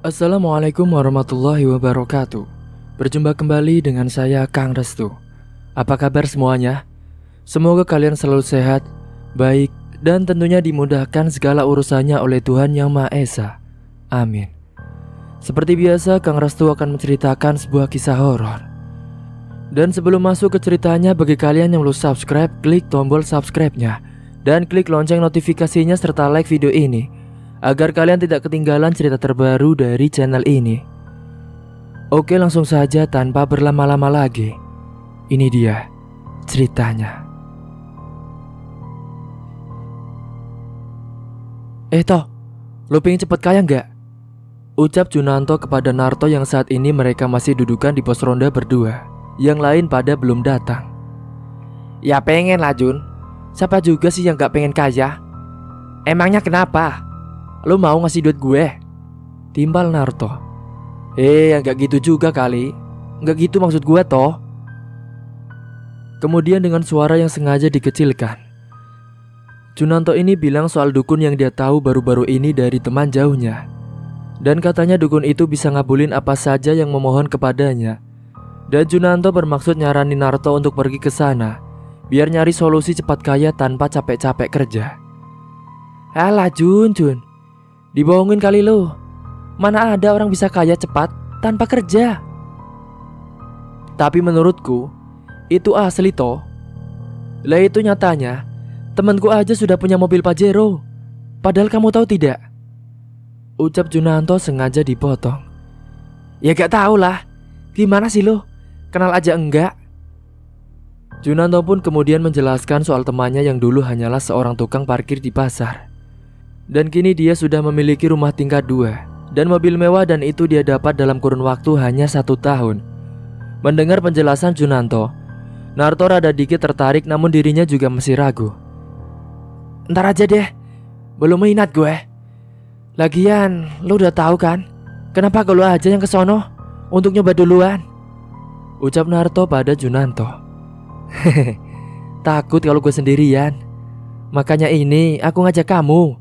Assalamualaikum warahmatullahi wabarakatuh. Berjumpa kembali dengan saya Kang Restu. Apa kabar semuanya? Semoga kalian selalu sehat, baik, dan tentunya dimudahkan segala urusannya oleh Tuhan Yang Maha Esa. Amin. Seperti biasa, Kang Restu akan menceritakan sebuah kisah horor. Dan sebelum masuk ke ceritanya, bagi kalian yang belum subscribe, klik tombol subscribe-nya dan klik lonceng notifikasinya serta like video ini agar kalian tidak ketinggalan cerita terbaru dari channel ini. Oke, langsung saja tanpa berlama-lama lagi. Ini dia ceritanya. Toh, lo pengen cepet kaya nggak? Ucap Junanto kepada Narto yang saat ini mereka masih dudukan di pos ronda berdua. Yang lain pada belum datang. Ya pengen lah Jun. Siapa juga sih yang gak pengen kaya? Emangnya kenapa? Lo mau ngasih duit gue? Timbal Narto. Gak gitu juga kali. Gak gitu maksud gue toh. Kemudian dengan suara yang sengaja dikecilkan, Junanto ini bilang soal dukun yang dia tahu baru-baru ini dari teman jauhnya. Dan katanya dukun itu bisa ngabulin apa saja yang memohon kepadanya. Dan Junanto bermaksud nyaranin Narto untuk pergi ke sana biar nyari solusi cepat kaya tanpa capek-capek kerja. Alah Jun, dibohongin kali lo. Mana ada orang bisa kaya cepat tanpa kerja. Tapi menurutku itu asli toh. Lah itu nyatanya temanku aja sudah punya mobil Pajero. Padahal kamu tahu tidak? Ucap Junanto sengaja dipotong. Ya gak tahu lah. Gimana sih lo? Kenal aja enggak? Junanto pun kemudian menjelaskan soal temannya yang dulu hanyalah seorang tukang parkir di pasar. Dan kini dia sudah memiliki rumah tingkat 2 dan mobil mewah, dan itu dia dapat dalam kurun waktu hanya 1 tahun. Mendengar penjelasan Junanto, Narto rada dikit tertarik, namun dirinya juga masih ragu. Ntar aja deh, belum minat gue. Lagian lo udah tahu kan, kenapa kalau aja yang kesono untuk nyoba duluan? Ucap Narto pada Junanto. Hehehe, takut kalau gue sendirian. Makanya ini aku ngajak kamu.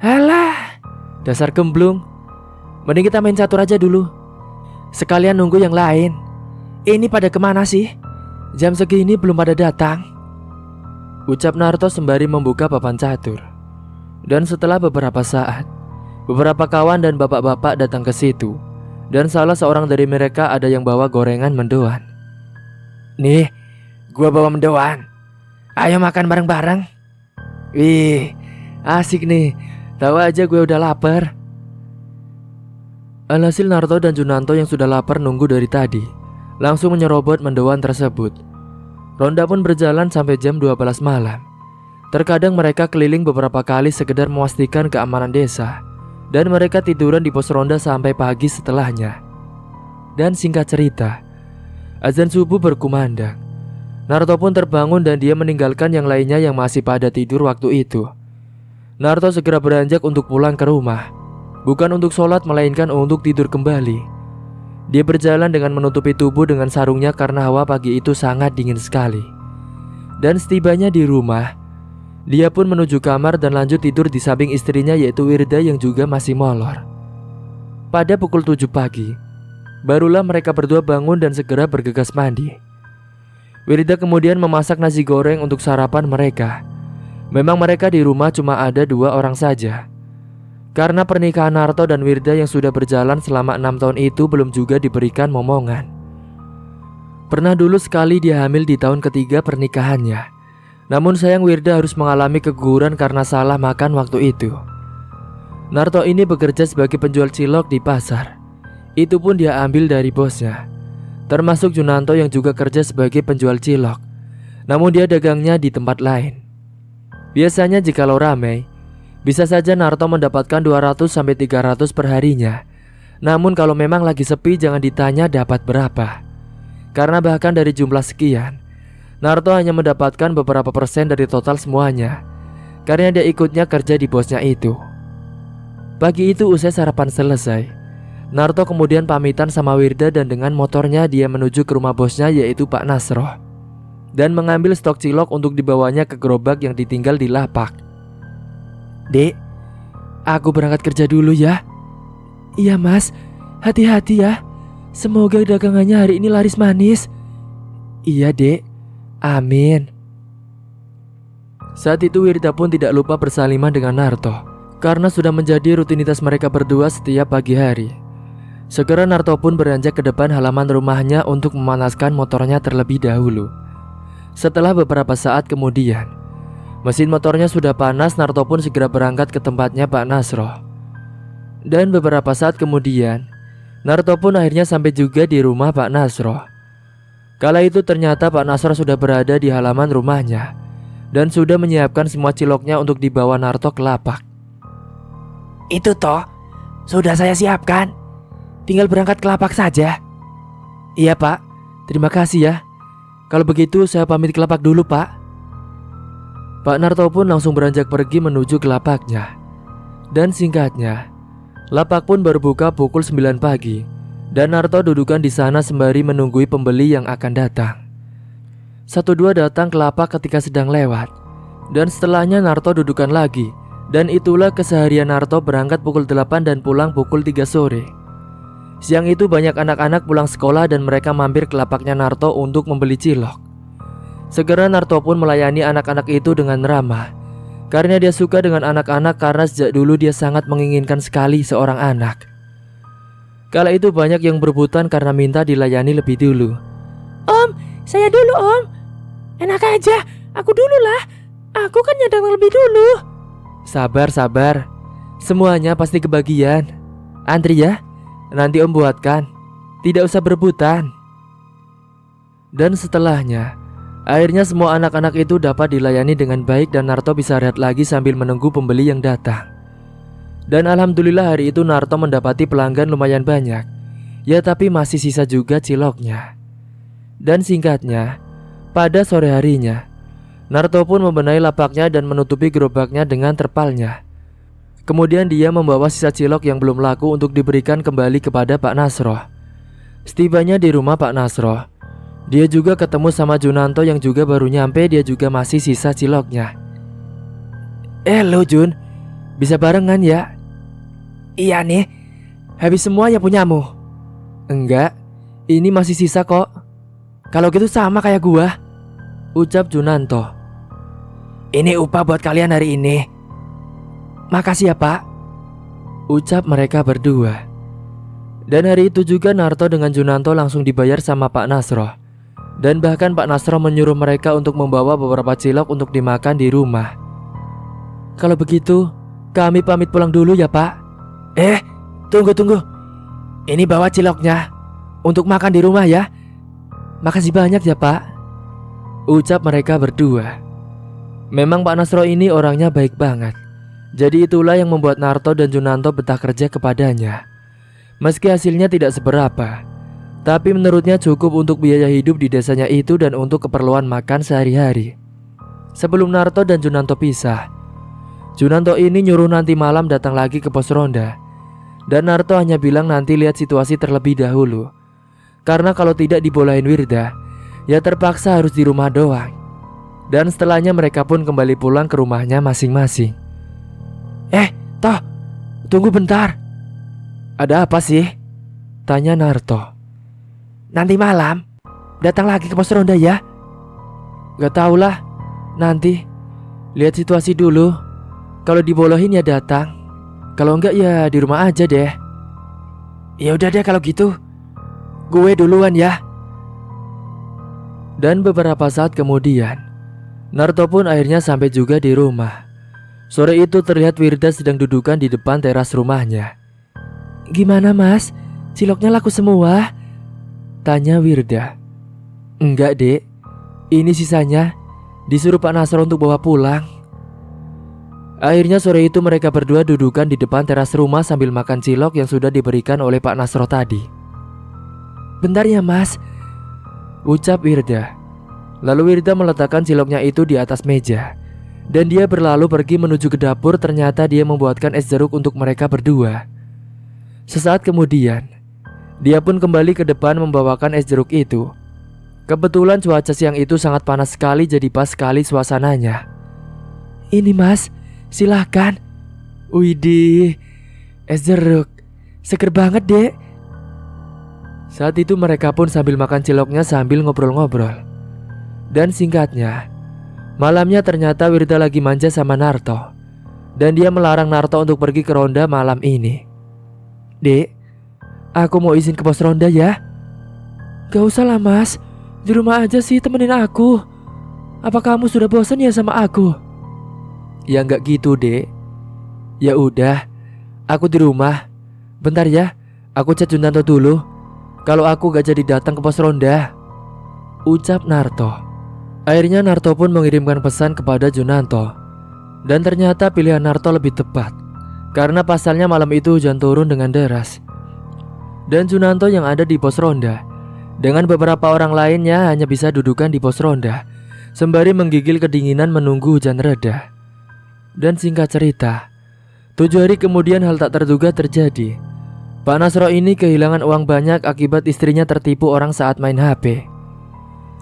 Halah, dasar gemblung. Mending kita main catur aja dulu, sekalian nunggu yang lain. Ini pada kemana sih? Jam segini belum pada datang. Ucap Narto sembari membuka papan catur. Dan setelah beberapa saat, beberapa kawan dan bapak-bapak datang ke situ. Dan salah seorang dari mereka ada yang bawa gorengan mendoan. Nih, gua bawa mendoan. Ayo makan bareng-bareng. Wih, asik nih. Tahu aja gue udah lapar. Alhasil Narto dan Junanto yang sudah lapar nunggu dari tadi langsung menyerobot mendoan tersebut. Ronda pun berjalan sampai jam 12 malam. Terkadang mereka keliling beberapa kali sekedar memastikan keamanan desa. Dan mereka tiduran di pos ronda sampai pagi setelahnya. Dan singkat cerita, azan subuh berkumandang. Narto pun terbangun dan dia meninggalkan yang lainnya yang masih pada tidur waktu itu. Narto segera beranjak untuk pulang ke rumah. Bukan untuk sholat melainkan untuk tidur kembali. Dia berjalan dengan menutupi tubuh dengan sarungnya karena hawa pagi itu sangat dingin sekali. Dan setibanya di rumah, dia pun menuju kamar dan lanjut tidur di samping istrinya yaitu Wirda yang juga masih molor. Pada pukul 7 pagi, barulah mereka berdua bangun dan segera bergegas mandi. Wirda kemudian memasak nasi goreng untuk sarapan mereka. Memang mereka di rumah cuma ada 2 orang saja. Karena pernikahan Narto dan Wirda yang sudah berjalan selama 6 tahun itu belum juga diberikan momongan. Pernah dulu sekali dia hamil di tahun ketiga pernikahannya. Namun sayang Wirda harus mengalami keguguran karena salah makan waktu itu. Narto ini bekerja sebagai penjual cilok di pasar. Itu pun dia ambil dari bosnya. Termasuk Junanto yang juga kerja sebagai penjual cilok. Namun dia dagangnya di tempat lain. Biasanya jikalau ramai, bisa saja Narto mendapatkan 200-300 per harinya. Namun kalau memang lagi sepi jangan ditanya dapat berapa. Karena bahkan dari jumlah sekian, Narto hanya mendapatkan beberapa persen dari total semuanya. Karena dia ikutnya kerja di bosnya itu. Pagi itu usai sarapan selesai, Narto kemudian pamitan sama Wirda dan dengan motornya dia menuju ke rumah bosnya yaitu Pak Nasroh. Dan mengambil stok cilok untuk dibawanya ke gerobak yang ditinggal di lapak. Dek, aku berangkat kerja dulu ya. Iya mas, hati-hati ya. Semoga dagangannya hari ini laris manis. Iya dek, amin. Saat itu Wirda pun tidak lupa bersaliman dengan Narto, karena sudah menjadi rutinitas mereka berdua setiap pagi hari. Segera Narto pun beranjak ke depan halaman rumahnya untuk memanaskan motornya terlebih dahulu. Setelah beberapa saat kemudian, mesin motornya sudah panas. Narto pun segera berangkat ke tempatnya Pak Nasro. Dan beberapa saat kemudian, Narto pun akhirnya sampai juga di rumah Pak Nasro. Kala itu ternyata Pak Nasro sudah berada di halaman rumahnya dan sudah menyiapkan semua ciloknya untuk dibawa Narto ke lapak. Itu toh, sudah saya siapkan. Tinggal berangkat ke lapak saja. Iya Pak, terima kasih ya. Kalau begitu saya pamit ke lapak dulu Pak. Pak Narto pun langsung beranjak pergi menuju ke lapaknya. Dan singkatnya, lapak pun baru buka pukul 9 pagi. Dan Narto dudukan di sana sembari menunggui pembeli yang akan datang. Satu dua datang ke lapak ketika sedang lewat. Dan setelahnya Narto dudukan lagi. Dan itulah keseharian Narto berangkat pukul 8 dan pulang pukul 3 sore. Siang itu banyak anak-anak pulang sekolah dan mereka mampir ke lapaknya Narto untuk membeli cilok. Segera Narto pun melayani anak-anak itu dengan ramah, karena dia suka dengan anak-anak karena sejak dulu dia sangat menginginkan sekali seorang anak. Kala itu banyak yang berebutan karena minta dilayani lebih dulu. Om, saya dulu om. Enak aja, aku dulu lah. Aku kan yang datang lebih dulu. Sabar, semuanya pasti kebagian. Antri ya, nanti om buatkan. Tidak usah berebutan. Dan setelahnya, akhirnya semua anak-anak itu dapat dilayani dengan baik dan Narto bisa rehat lagi sambil menunggu pembeli yang datang. Dan alhamdulillah hari itu Narto mendapati pelanggan lumayan banyak. Ya tapi masih sisa juga ciloknya. Dan singkatnya, pada sore harinya, Narto pun membenahi lapaknya dan menutupi gerobaknya dengan terpalnya. Kemudian dia membawa sisa cilok yang belum laku untuk diberikan kembali kepada Pak Nasro. Setibanya di rumah Pak Nasro, dia juga ketemu sama Junanto yang juga baru nyampe. Dia juga masih sisa ciloknya. Lo Jun, bisa barengan ya? Iya nih. Habis semua ya punyamu? Enggak, ini masih sisa kok. Kalau gitu sama kayak gua, ucap Junanto. Ini upah buat kalian hari ini. Makasih ya Pak, ucap mereka berdua. Dan hari itu juga Narto dengan Junanto langsung dibayar sama Pak Nasro. Dan bahkan Pak Nasro menyuruh mereka untuk membawa beberapa cilok untuk dimakan di rumah. Kalau begitu, kami pamit pulang dulu ya Pak. Tunggu. Ini bawa ciloknya untuk makan di rumah ya. Makasih banyak ya Pak, ucap mereka berdua. Memang Pak Nasro ini orangnya baik banget. Jadi itulah yang membuat Narto dan Junanto betah kerja kepadanya. Meski hasilnya tidak seberapa, tapi menurutnya cukup untuk biaya hidup di desanya itu dan untuk keperluan makan sehari-hari. Sebelum Narto dan Junanto pisah, Junanto ini nyuruh nanti malam datang lagi ke pos ronda. Dan Narto hanya bilang nanti lihat situasi terlebih dahulu. Karena kalau tidak dibolehin Wirda, ya terpaksa harus di rumah doang. Dan setelahnya mereka pun kembali pulang ke rumahnya masing-masing. Toh, tunggu bentar. Ada apa sih? Tanya Narto. Nanti malam datang lagi ke pos ronda ya. Gak tau lah, nanti lihat situasi dulu. Kalau dibolehin ya datang, kalau enggak ya di rumah aja deh. Ya udah deh kalau gitu, gue duluan ya. Dan beberapa saat kemudian, Narto pun akhirnya sampai juga di rumah. Sore itu terlihat Wirda sedang dudukan di depan teras rumahnya. Gimana mas, ciloknya laku semua? Tanya Wirda. Enggak dek, ini sisanya. Disuruh Pak Nasro untuk bawa pulang. Akhirnya sore itu mereka berdua dudukan di depan teras rumah sambil makan cilok yang sudah diberikan oleh Pak Nasro tadi. Bentar ya mas, ucap Wirda. Lalu Wirda meletakkan ciloknya itu di atas meja. Dan dia berlalu pergi menuju ke dapur. Ternyata dia membuatkan es jeruk untuk mereka berdua. Sesaat kemudian, dia pun kembali ke depan membawakan es jeruk itu. Kebetulan cuaca siang itu sangat panas sekali, jadi pas sekali suasananya. Ini mas, silahkan. Widih, es jeruk. Seger banget, Dek. Saat itu mereka pun sambil makan ciloknya sambil ngobrol-ngobrol. Dan singkatnya, malamnya ternyata Wirda lagi manja sama Narto. Dan dia melarang Narto untuk pergi ke ronda malam ini. Dek, aku mau izin ke pos ronda ya. Gak usah lah, Mas. Di rumah aja sih, temenin aku. Apa kamu sudah bosan ya sama aku? Ya nggak gitu, Dek. Ya udah, aku di rumah. Bentar ya, aku chat Junanto dulu. Kalau aku gak jadi datang ke pos ronda, ucap Narto. Akhirnya Narto pun mengirimkan pesan kepada Junanto. Dan ternyata pilihan Narto lebih tepat, karena pasalnya malam itu hujan turun dengan deras. Dan Junanto yang ada di pos ronda dengan beberapa orang lainnya hanya bisa dudukan di pos ronda sembari menggigil kedinginan menunggu hujan reda. Dan singkat cerita, 7 hari kemudian hal tak terduga terjadi. Pak Nasro ini kehilangan uang banyak akibat istrinya tertipu orang saat main HP.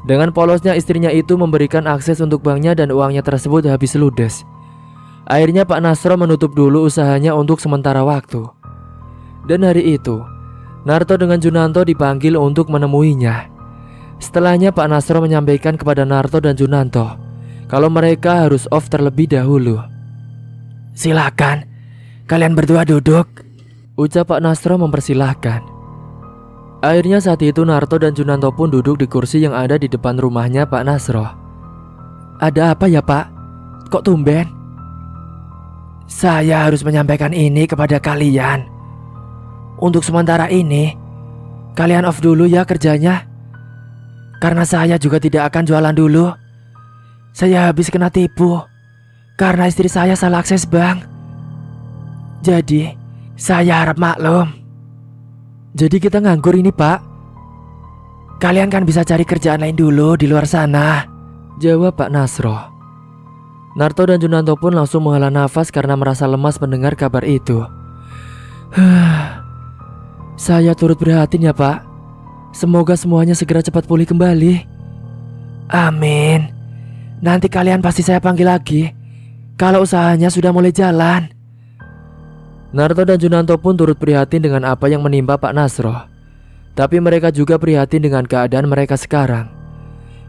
Dengan polosnya istrinya itu memberikan akses untuk banknya dan uangnya tersebut habis ludes. Akhirnya Pak Nasro menutup dulu usahanya untuk sementara waktu. Dan hari itu, Narto dengan Junanto dipanggil untuk menemuinya. Setelahnya Pak Nasro menyampaikan kepada Narto dan Junanto kalau mereka harus off terlebih dahulu. Silakan, kalian berdua duduk, ucap Pak Nasro mempersilahkan. Akhirnya saat itu Narto dan Junanto pun duduk di kursi yang ada di depan rumahnya Pak Nasro. Ada apa ya, Pak? Kok tumben? Saya harus menyampaikan ini kepada kalian. Untuk sementara ini, kalian off dulu ya kerjanya. Karena saya juga tidak akan jualan dulu. Saya habis kena tipu karena istri saya salah akses bank. Jadi, saya harap maklum. Jadi kita nganggur ini, Pak? Kalian kan bisa cari kerjaan lain dulu di luar sana, jawab Pak Nasro. Narto dan Junanto pun langsung menghela nafas karena merasa lemas mendengar kabar itu. Saya turut prihatin ya, Pak. Semoga semuanya segera cepat pulih kembali. Amin. Nanti kalian pasti saya panggil lagi kalau usahanya sudah mulai jalan. Narto dan Junanto pun turut prihatin dengan apa yang menimpa Pak Nasro. Tapi mereka juga prihatin dengan keadaan mereka sekarang,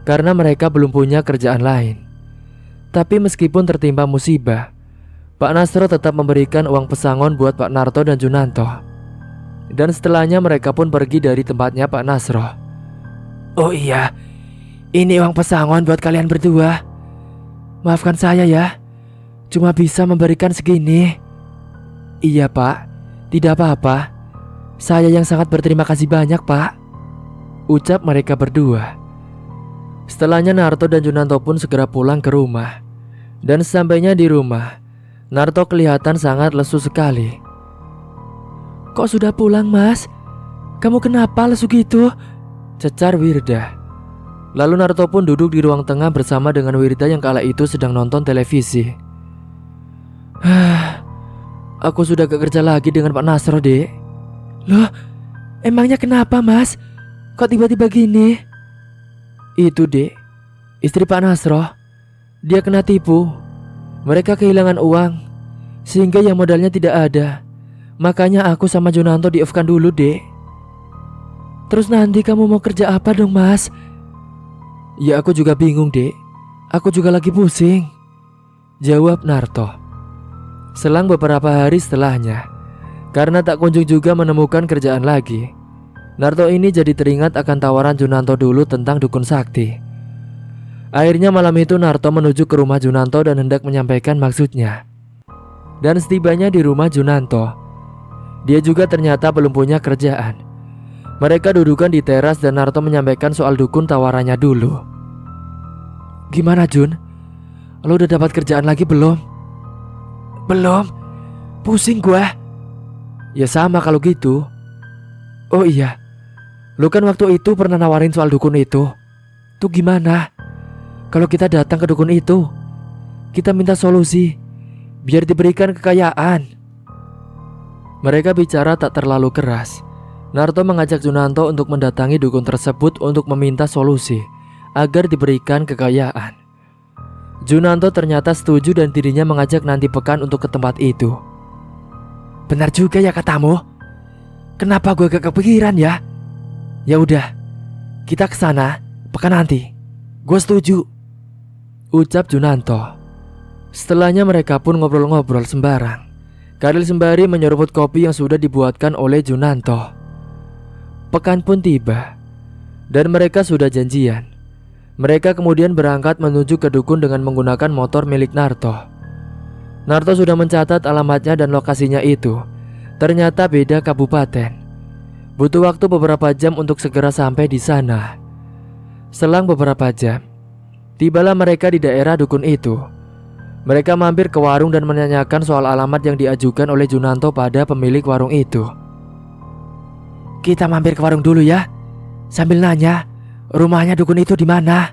karena mereka belum punya kerjaan lain. Tapi meskipun tertimpa musibah, Pak Nasro tetap memberikan uang pesangon buat Pak Narto dan Junanto. Dan setelahnya mereka pun pergi dari tempatnya Pak Nasro. Oh iya, ini uang pesangon buat kalian berdua. Maafkan saya ya, cuma bisa memberikan segini. Iya, Pak, tidak apa-apa. Saya yang sangat berterima kasih banyak, Pak, ucap mereka berdua. Setelahnya Narto dan Junanto pun segera pulang ke rumah. Dan sesampainya di rumah, Narto kelihatan sangat lesu sekali. Kok sudah pulang, Mas? Kamu kenapa lesu gitu? Cecar Wirda. Lalu Narto pun duduk di ruang tengah bersama dengan Wirda yang kala itu sedang nonton televisi. Aku sudah gak kerja lagi dengan Pak Nasro, Dek. Loh, emangnya kenapa, Mas? Kok tiba-tiba gini? Itu, Dek, istri Pak Nasro. Dia kena tipu. Mereka kehilangan uang, sehingga yang modalnya tidak ada. Makanya aku sama Junanto di-off-kan dulu, Dek. Terus nanti kamu mau kerja apa dong, Mas? Ya aku juga bingung, Dek. Aku juga lagi pusing, jawab Narto. Selang beberapa hari setelahnya, karena tak kunjung juga menemukan kerjaan lagi, Narto ini jadi teringat akan tawaran Junanto dulu tentang dukun sakti. Akhirnya malam itu Narto menuju ke rumah Junanto dan hendak menyampaikan maksudnya. Dan setibanya di rumah Junanto, dia juga ternyata belum punya kerjaan. Mereka dudukan di teras dan Narto menyampaikan soal dukun tawarannya dulu. Gimana, Jun? Lo udah dapat kerjaan lagi belum? Belum. Pusing gua. Ya sama kalau gitu. Oh iya, lo kan waktu itu pernah nawarin soal dukun itu. Tuh gimana? Kalau kita datang ke dukun itu, kita minta solusi biar diberikan kekayaan. Mereka bicara tak terlalu keras. Narto mengajak Junanto untuk mendatangi dukun tersebut untuk meminta solusi agar diberikan kekayaan. Junanto ternyata setuju dan dirinya mengajak nanti pekan untuk ke tempat itu. Benar juga ya katamu. Kenapa gue gak kepikiran ya? Ya udah, kita ke sana pekan nanti. Gue setuju, ucap Junanto. Setelahnya mereka pun ngobrol-ngobrol sembarang. Khalil sembari menyeruput kopi yang sudah dibuatkan oleh Junanto. Pekan pun tiba dan mereka sudah janjian. Mereka kemudian berangkat menuju ke dukun dengan menggunakan motor milik Narto. Narto sudah mencatat alamatnya dan lokasinya itu. Ternyata beda kabupaten. Butuh waktu beberapa jam untuk segera sampai di sana. Selang beberapa jam, tibalah mereka di daerah dukun itu. Mereka mampir ke warung dan menanyakan soal alamat yang diajukan oleh Junanto pada pemilik warung itu. Kita mampir ke warung dulu ya, sambil nanya rumahnya dukun itu di mana.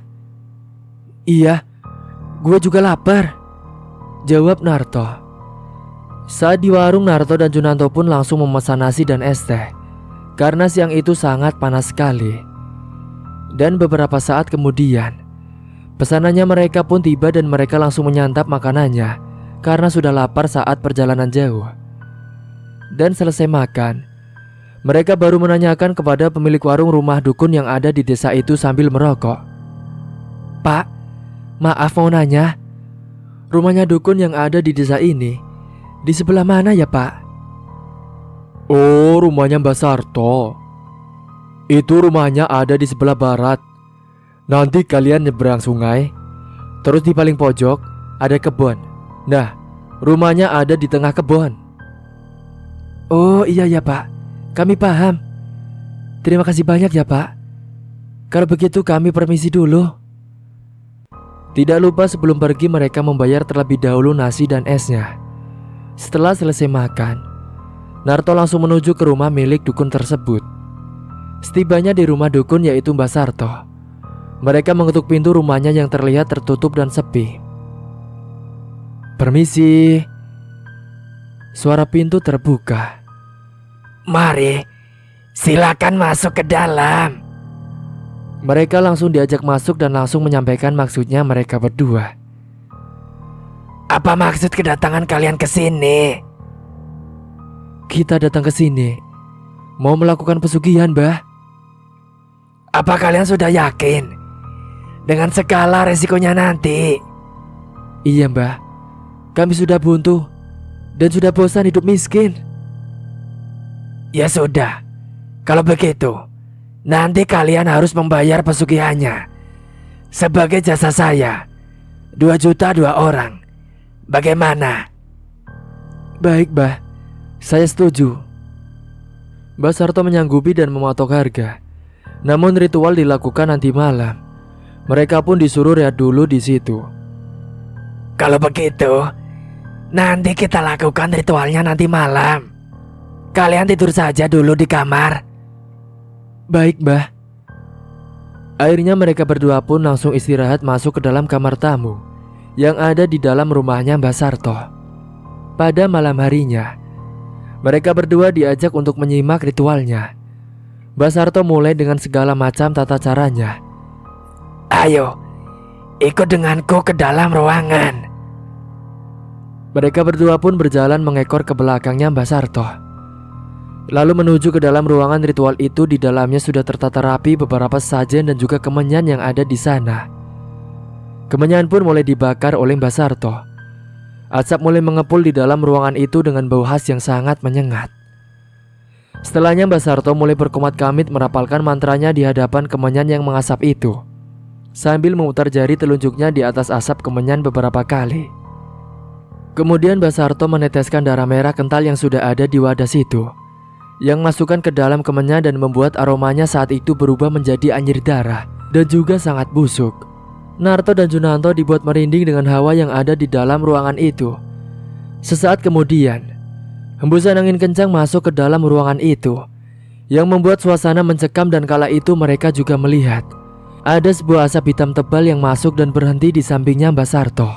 Iya, gue juga lapar, jawab Narto. Saat di warung, Narto dan Junanto pun langsung memesan nasi dan es teh karena siang itu sangat panas sekali. Dan beberapa saat kemudian, pesanannya mereka pun tiba dan mereka langsung menyantap makanannya karena sudah lapar saat perjalanan jauh. Dan selesai makan, mereka baru menanyakan kepada pemilik warung rumah dukun yang ada di desa itu sambil merokok. Pak, maaf mau nanya, rumahnya dukun yang ada di desa ini di sebelah mana ya Pak? Oh, rumahnya Mbak Sarto. Itu rumahnya ada di sebelah barat. Nanti kalian nyebrang sungai, terus di paling pojok ada kebun. Nah, rumahnya ada di tengah kebun. Oh iya ya Pak, kami paham. Terima kasih banyak ya Pak. Kalau begitu kami permisi dulu. Tidak lupa sebelum pergi mereka membayar terlebih dahulu nasi dan esnya. Setelah selesai makan, Narto langsung menuju ke rumah milik dukun tersebut. Setibanya di rumah dukun yaitu Mbak Sarto, mereka mengetuk pintu rumahnya yang terlihat tertutup dan sepi. Permisi. Suara pintu terbuka. Mari, silakan masuk ke dalam. Mereka langsung diajak masuk dan langsung menyampaikan maksudnya mereka berdua. Apa maksud kedatangan kalian ke sini? Kita datang ke sini mau melakukan pesugihan, Mbah. Apa kalian sudah yakin dengan segala resikonya nanti? Iya, Mbah. Kami sudah buntu dan sudah bosan hidup miskin. Ya sudah, kalau begitu nanti kalian harus membayar pesugihannya. Sebagai jasa saya 2 juta 2 orang. Bagaimana? Baik, Mbah. Saya setuju. Mbak Sarto menyanggupi dan mematok harga. Namun ritual dilakukan nanti malam. Mereka pun disuruh rehat dulu di situ. Kalau begitu, nanti kita lakukan ritualnya nanti malam. Kalian tidur saja dulu di kamar. Baik, Mbah. Akhirnya mereka berdua pun langsung istirahat masuk ke dalam kamar tamu yang ada di dalam rumahnya Mbak Sarto. Pada malam harinya, mereka berdua diajak untuk menyimak ritualnya. Mbak Sarto mulai dengan segala macam tata caranya. Ayo, ikut denganku ke dalam ruangan. Mereka berdua pun berjalan mengekor ke belakangnya Mbak Sarto, lalu menuju ke dalam ruangan ritual itu. Di dalamnya sudah tertata rapi beberapa sajen dan juga kemenyan yang ada di sana. Kemenyan pun mulai dibakar oleh Mbak Sarto. Asap mulai mengepul di dalam ruangan itu dengan bau khas yang sangat menyengat. Setelahnya Mbak Sarto mulai berkomat kamit merapalkan mantranya di hadapan kemenyan yang mengasap itu, sambil memutar jari telunjuknya di atas asap kemenyan beberapa kali. Kemudian Mbak Sarto meneteskan darah merah kental yang sudah ada di wadah situ, yang masukkan ke dalam kemenyan dan membuat aromanya saat itu berubah menjadi anjir darah dan juga sangat busuk. Narto dan Junanto dibuat merinding dengan hawa yang ada di dalam ruangan itu. Sesaat kemudian, hembusan angin kencang masuk ke dalam ruangan itu, yang membuat suasana mencekam. Dan kala itu mereka juga melihat ada sebuah asap hitam tebal yang masuk dan berhenti di sampingnya Mbak Sarto.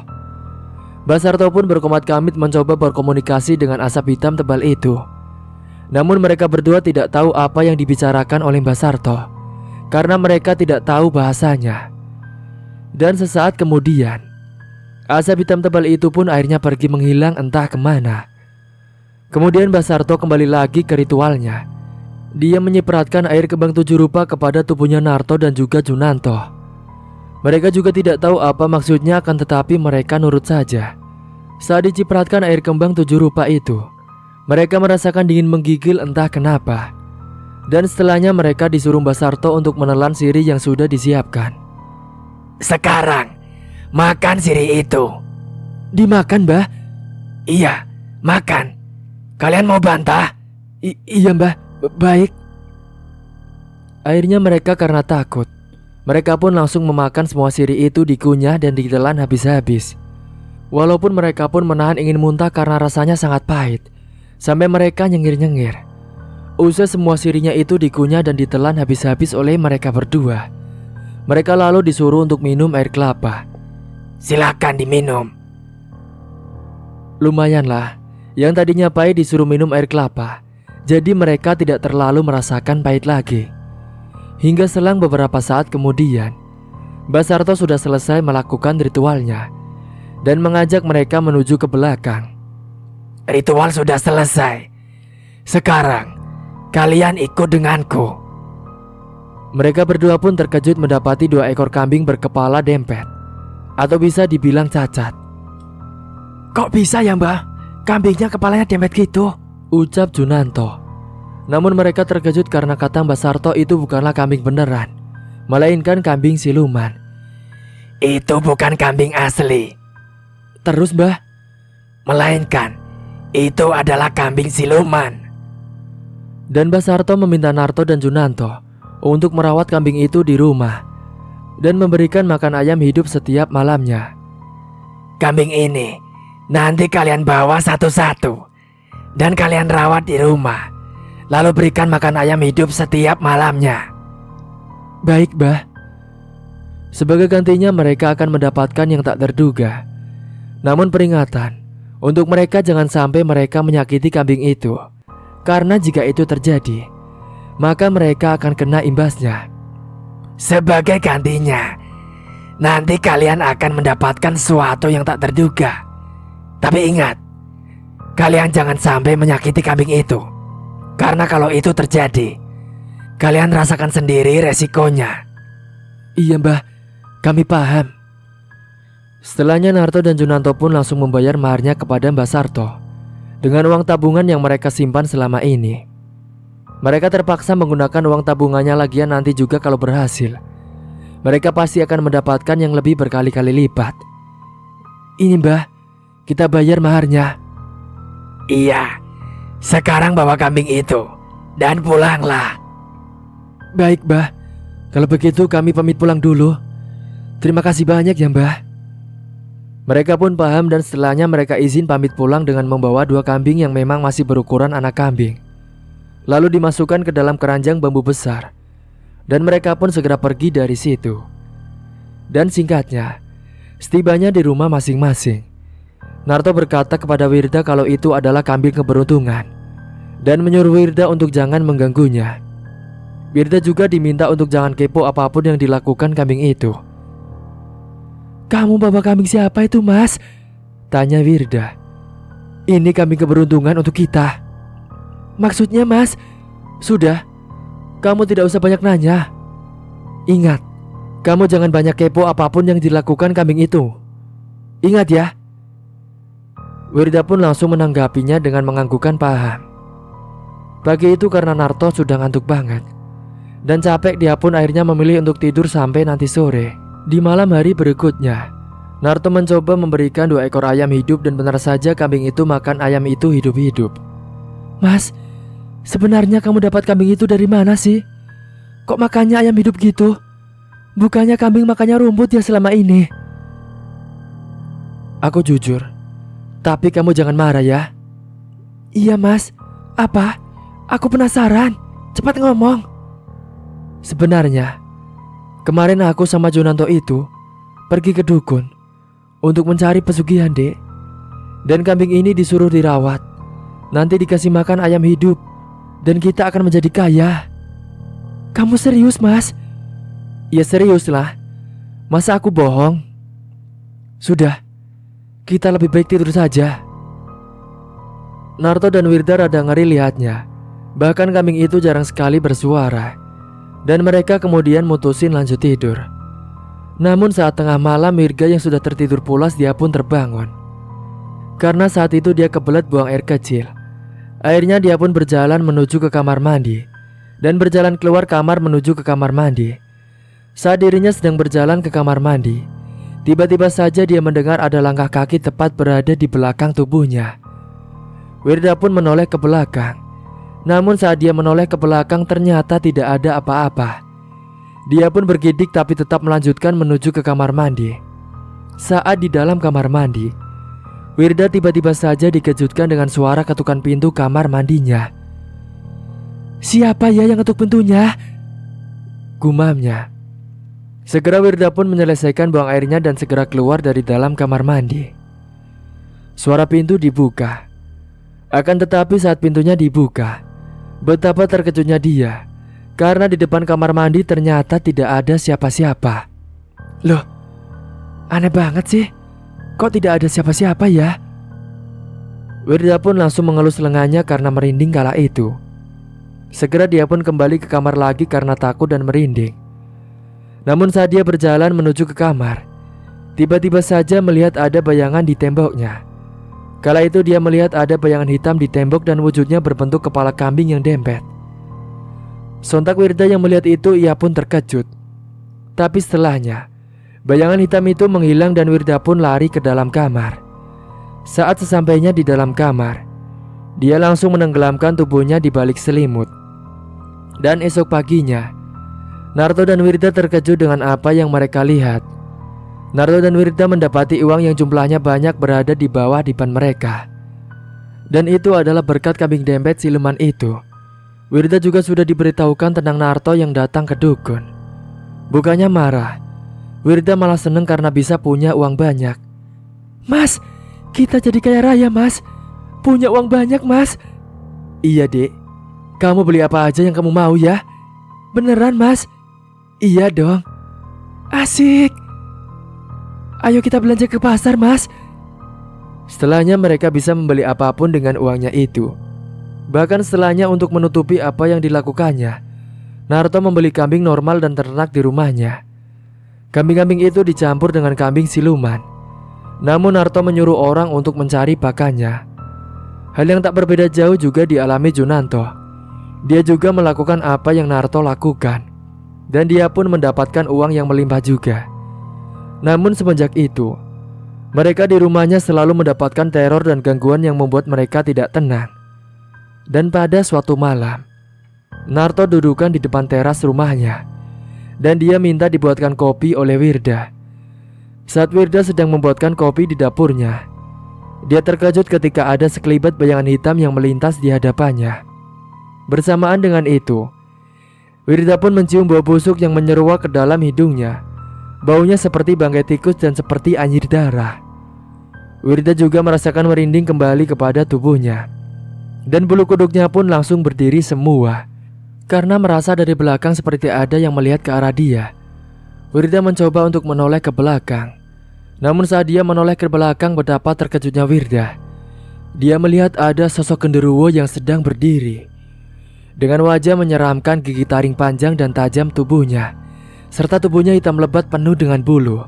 Mbak Sarto pun berkomat kamit mencoba berkomunikasi dengan asap hitam tebal itu. Namun mereka berdua tidak tahu apa yang dibicarakan oleh Mbak Sarto, karena mereka tidak tahu bahasanya. Dan sesaat kemudian, asap hitam tebal itu pun akhirnya pergi menghilang entah kemana. Kemudian Mbak Sarto kembali lagi ke ritualnya Dia menyipratkan air kembang 7 rupa kepada tubuhnya Narto dan juga Junanto. Mereka juga tidak tahu apa maksudnya, akan tetapi mereka nurut saja. Saat dicipratkan air kembang 7 rupa itu, mereka merasakan dingin menggigil entah kenapa. Dan setelahnya mereka disuruh Mbah Sarto untuk menelan sirih yang sudah disiapkan. Sekarang, makan sirih itu. Dimakan, Mbah? Iya, makan. Kalian mau bantah? Iya, Mbah. Baik. Akhirnya mereka karena takut, mereka pun langsung memakan semua sirih itu, dikunyah dan ditelan habis-habis. Walaupun mereka pun menahan ingin muntah karena rasanya sangat pahit, sampai mereka nyengir-nyengir. Usai semua sirihnya itu dikunyah dan ditelan habis-habis oleh mereka berdua, mereka lalu disuruh untuk minum air kelapa. Silakan diminum. Lumayanlah, yang tadinya pahit disuruh minum air kelapa, jadi mereka tidak terlalu merasakan pahit lagi. Hingga selang beberapa saat kemudian, Mbah Sarto sudah selesai melakukan ritualnya dan mengajak mereka menuju ke belakang. Ritual sudah selesai. Sekarang, kalian ikut denganku. Mereka berdua pun terkejut mendapati 2 ekor kambing berkepala dempet, atau bisa dibilang cacat. Kok bisa ya, Mbah? Kambingnya kepalanya dempet gitu? Ucap Junanto. Namun mereka terkejut karena kata Mbah Sarto itu bukanlah kambing beneran, melainkan kambing siluman. Itu bukan kambing asli. Terus, Mbah? Melainkan itu adalah kambing siluman. Dan Mbah Sarto meminta Narto dan Junanto untuk merawat kambing itu di rumah dan memberikan makan ayam hidup setiap malamnya. Kambing ini nanti kalian bawa satu-satu dan kalian rawat di rumah, lalu berikan makan ayam hidup setiap malamnya. Baik, Mbah. Sebagai gantinya mereka akan mendapatkan yang tak terduga. Namun peringatan untuk mereka jangan sampai mereka menyakiti kambing itu, karena jika itu terjadi, maka mereka akan kena imbasnya. Sebagai gantinya, nanti kalian akan mendapatkan sesuatu yang tak terduga. Tapi ingat, kalian jangan sampai menyakiti kambing itu, karena kalau itu terjadi, kalian rasakan sendiri resikonya. Iya, Mbah, kami paham. Setelahnya Narto dan Junanto pun langsung membayar maharnya kepada Mbah Sarto dengan uang tabungan yang mereka simpan selama ini. Mereka terpaksa menggunakan uang tabungannya lagian nanti juga kalau berhasil, mereka pasti akan mendapatkan yang lebih berkali-kali lipat. Ini, Mbah, kita bayar maharnya. Iya, sekarang bawa kambing itu dan pulanglah. Baik, Mbah. Kalau begitu kami pamit pulang dulu. Terima kasih banyak ya, Mbah. Mereka pun paham dan setelahnya mereka izin pamit pulang dengan membawa 2 kambing yang memang masih berukuran anak kambing. Lalu dimasukkan ke dalam keranjang bambu besar, dan mereka pun segera pergi dari situ. Dan singkatnya, setibanya di rumah masing-masing, Narto berkata kepada Wirda kalau itu adalah kambing keberuntungan dan menyuruh Wirda untuk jangan mengganggunya. Wirda juga diminta untuk jangan kepo apapun yang dilakukan kambing itu. Kamu bawa kambing siapa itu, Mas? Tanya Wirda. Ini kambing keberuntungan untuk kita. Maksudnya, Mas? Sudah, kamu tidak usah banyak nanya. Ingat, kamu jangan banyak kepo apapun yang dilakukan kambing itu. Ingat ya. Wirda pun langsung menanggapinya dengan menganggukkan paham. Pagi itu karena Narto sudah ngantuk banget dan capek, dia pun akhirnya memilih untuk tidur sampai nanti sore. Di malam hari berikutnya, Narto mencoba memberikan 2 ekor ayam hidup dan benar saja kambing itu makan ayam itu hidup-hidup. Mas, sebenarnya kamu dapat kambing itu dari mana sih? Kok makannya ayam hidup gitu? Bukannya kambing makannya rumput ya selama ini? Aku jujur, tapi kamu jangan marah ya. Iya, Mas. Apa? Aku penasaran. Cepat ngomong. Sebenarnya kemarin aku sama Junanto itu pergi ke dukun untuk mencari pesugihan, Dek. Dan kambing ini disuruh dirawat. Nanti dikasih makan ayam hidup dan kita akan menjadi kaya. Kamu serius, Mas? Ya serius lah. Masa aku bohong? Sudah, kita lebih baik tidur saja. Narto dan Wirda rada ngeri lihatnya Bahkan kambing itu jarang sekali bersuara. Dan mereka kemudian mutusin lanjut tidur. Namun saat tengah malam Wirga yang sudah tertidur pulas dia pun terbangun. Karena saat itu dia kebelet buang air kecil. Akhirnya dia pun berjalan menuju ke kamar mandi. Dan berjalan keluar kamar menuju ke kamar mandi. Saat dirinya sedang berjalan ke kamar mandi, tiba-tiba saja dia mendengar ada langkah kaki tepat berada di belakang tubuhnya. Wirda pun menoleh ke belakang. Namun saat dia menoleh ke belakang ternyata tidak ada apa-apa. Dia pun bergidik tapi tetap melanjutkan menuju ke kamar mandi. Saat di dalam kamar mandi, Wirda tiba-tiba saja dikejutkan dengan suara ketukan pintu kamar mandinya. "Siapa ya yang ketuk pintunya?" gumamnya. Segera Wirda pun menyelesaikan buang airnya dan segera keluar dari dalam kamar mandi. Suara pintu dibuka. Akan tetapi saat pintunya dibuka, betapa terkejutnya dia, karena di depan kamar mandi ternyata tidak ada siapa-siapa. Loh, aneh banget sih. Kok tidak ada siapa-siapa ya? Wirda pun langsung mengelus lengannya karena merinding kala itu. Segera dia pun kembali ke kamar lagi karena takut dan merinding. Namun saat dia berjalan menuju ke kamar, tiba-tiba saja melihat ada bayangan di temboknya. Kala itu dia melihat ada bayangan hitam di tembok dan wujudnya berbentuk kepala kambing yang dempet. Sontak Wirda yang melihat itu ia pun terkejut. Tapi setelahnya, bayangan hitam itu menghilang dan Wirda pun lari ke dalam kamar. Saat sesampainya di dalam kamar, dia langsung menenggelamkan tubuhnya di balik selimut. Dan esok paginya, Naruto dan Wirda terkejut dengan apa yang mereka lihat. Naruto dan Wirda mendapati uang yang jumlahnya banyak berada di bawah dipan mereka. Dan itu adalah berkat kambing dempet siluman itu. Wirda juga sudah diberitahukan tentang Naruto yang datang ke dukun. Bukannya marah, Wirda malah seneng karena bisa punya uang banyak. "Mas, kita jadi kaya raya mas. Punya uang banyak mas." "Iya dek, kamu beli apa aja yang kamu mau ya?" "Beneran mas?" "Iya dong." "Asik. Ayo kita belanja ke pasar mas." Setelahnya mereka bisa membeli apapun dengan uangnya itu. Bahkan setelahnya untuk menutupi apa yang dilakukannya, Naruto membeli kambing normal dan ternak di rumahnya. Kambing-kambing itu dicampur dengan kambing siluman. Namun Naruto menyuruh orang untuk mencari pakannya. Hal yang tak berbeda jauh juga dialami Junanto. Dia juga melakukan apa yang Naruto lakukan. Dan dia pun mendapatkan uang yang melimpah juga. Namun semenjak itu, mereka di rumahnya selalu mendapatkan teror dan gangguan yang membuat mereka tidak tenang. Dan pada suatu malam, Naruto dudukan di depan teras rumahnya. Dan dia minta dibuatkan kopi oleh Wirda. Saat Wirda sedang membuatkan kopi di dapurnya, dia terkejut ketika ada sekelibat bayangan hitam yang melintas di hadapannya. Bersamaan dengan itu, Wirda pun mencium bau busuk yang menyeruak ke dalam hidungnya. Baunya seperti bangkai tikus dan seperti anyir darah. Wirda juga merasakan merinding kembali kepada tubuhnya. Dan bulu kuduknya pun langsung berdiri semua. Karena merasa dari belakang seperti ada yang melihat ke arah dia. Wirda mencoba untuk menoleh ke belakang. Namun saat dia menoleh ke belakang betapa terkejutnya Wirda. Dia melihat ada sosok genderuwo yang sedang berdiri. Dengan wajah menyeramkan, gigi taring panjang dan tajam tubuhnya, serta tubuhnya hitam lebat penuh dengan bulu.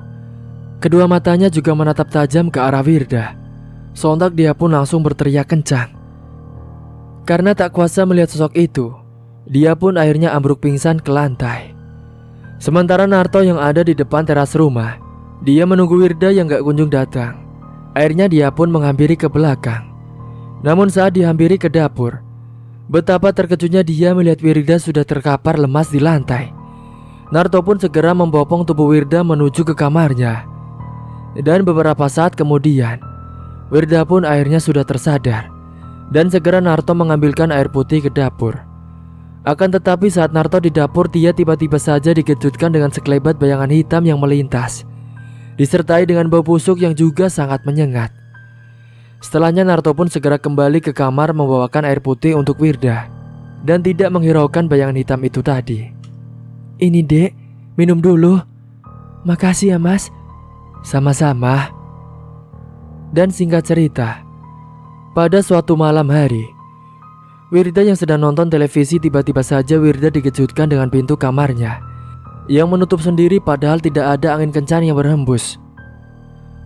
Kedua matanya juga menatap tajam ke arah Wirda. Sontak dia pun langsung berteriak kencang. Karena tak kuasa melihat sosok itu, dia pun akhirnya ambruk pingsan ke lantai. Sementara Naruto yang ada di depan teras rumah, dia menunggu Wirda yang gak kunjung datang. Akhirnya dia pun menghampiri ke belakang. Namun saat dihampiri ke dapur, betapa terkejutnya dia melihat Wirda sudah terkapar lemas di lantai. Naruto pun segera membopong tubuh Wirda menuju ke kamarnya. Dan beberapa saat kemudian, Wirda pun akhirnya sudah tersadar. Dan segera Naruto mengambilkan air putih ke dapur. Akan tetapi saat Naruto di dapur, dia tiba-tiba saja dikejutkan dengan sekelebat bayangan hitam yang melintas, disertai dengan bau busuk yang juga sangat menyengat. Setelahnya Naruto pun segera kembali ke kamar membawakan air putih untuk Wirda. Dan tidak menghiraukan bayangan hitam itu tadi. "Ini dek, minum dulu." "Makasih ya mas." "Sama-sama." Dan singkat cerita, pada suatu malam hari, Wirda yang sedang nonton televisi tiba-tiba saja Wirda dikejutkan dengan pintu kamarnya yang menutup sendiri padahal tidak ada angin kencang yang berhembus.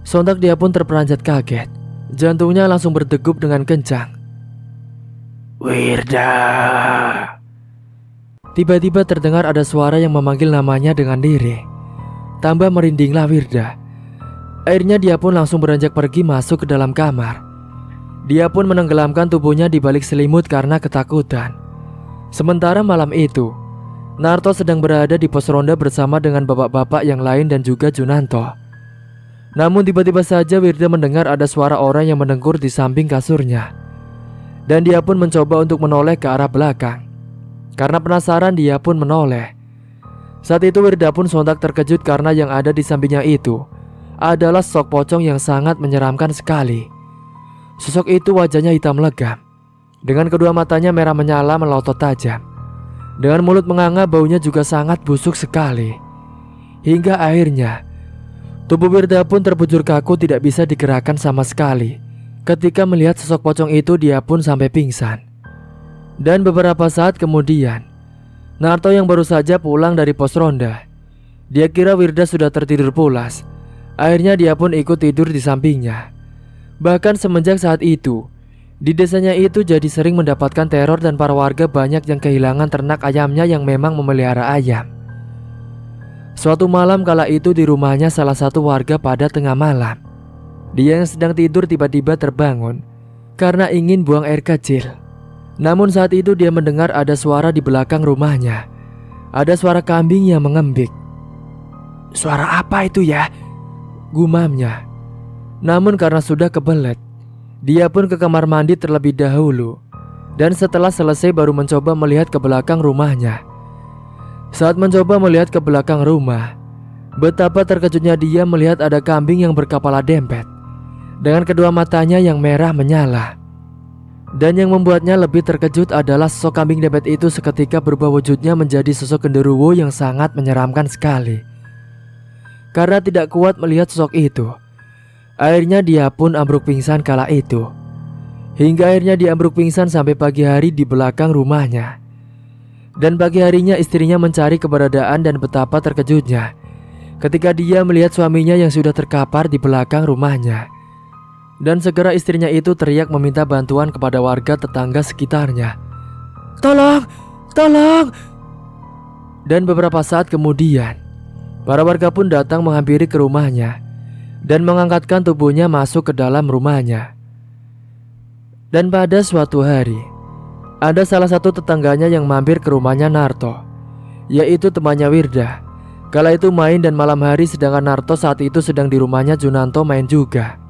Sontak dia pun terperanjat kaget. Jantungnya langsung berdegup dengan kencang. Wirda. Tiba-tiba terdengar ada suara yang memanggil namanya dengan lirih. Tambah merindinglah Wirda. Akhirnya dia pun langsung beranjak pergi masuk ke dalam kamar. Dia pun menenggelamkan tubuhnya di balik selimut karena ketakutan. Sementara malam itu, Narto sedang berada di pos ronda bersama dengan bapak-bapak yang lain dan juga Junanto. Namun tiba-tiba saja Wirda mendengar ada suara orang yang mendengkur di samping kasurnya. Dan dia pun mencoba untuk menoleh ke arah belakang. Karena penasaran dia pun menoleh. Saat itu Wirda pun sontak terkejut karena yang ada di sampingnya itu adalah sosok pocong yang sangat menyeramkan sekali. Sosok itu wajahnya hitam legam, dengan kedua matanya merah menyala melotot tajam. Dengan mulut menganga, baunya juga sangat busuk sekali. Hingga akhirnya tubuh Wirda pun terbujur kaku, tidak bisa digerakkan sama sekali. Ketika melihat sosok pocong itu, dia pun sampai pingsan. Dan beberapa saat kemudian, Narto yang baru saja pulang dari pos ronda, dia kira Wirda sudah tertidur pulas. Akhirnya dia pun ikut tidur di sampingnya. Bahkan semenjak saat itu, di desanya itu jadi sering mendapatkan teror dan para warga banyak yang kehilangan ternak ayamnya yang memang memelihara ayam. Suatu malam kala itu di rumahnya salah satu warga pada tengah malam, dia yang sedang tidur tiba-tiba terbangun karena ingin buang air kecil. Namun saat itu dia mendengar ada suara di belakang rumahnya. Ada suara kambing yang mengembik. Suara apa itu ya? Gumamnya. Namun karena sudah kebelet, dia pun ke kamar mandi terlebih dahulu. Dan setelah selesai baru mencoba melihat ke belakang rumahnya. Saat mencoba melihat ke belakang rumah, betapa terkejutnya dia melihat ada kambing yang berkepala dempet dengan kedua matanya yang merah menyala. Dan yang membuatnya lebih terkejut adalah sosok kambing dempet itu seketika berubah wujudnya menjadi sosok genderuwo yang sangat menyeramkan sekali. Karena tidak kuat melihat sosok itu, akhirnya dia pun ambruk pingsan kala itu. Hingga akhirnya dia ambruk pingsan sampai pagi hari di belakang rumahnya. Dan pagi harinya istrinya mencari keberadaan dan betapa terkejutnya ketika dia melihat suaminya yang sudah terkapar di belakang rumahnya. Dan segera istrinya itu teriak meminta bantuan kepada warga tetangga sekitarnya. Tolong! Tolong! Dan beberapa saat kemudian, para warga pun datang menghampiri ke rumahnya dan mengangkatkan tubuhnya masuk ke dalam rumahnya. Dan pada suatu hari, ada salah satu tetangganya yang mampir ke rumahnya Narto, yaitu temannya Wirda. Kala itu main dan malam hari, sedangkan Narto saat itu sedang di rumahnya Junanto main juga.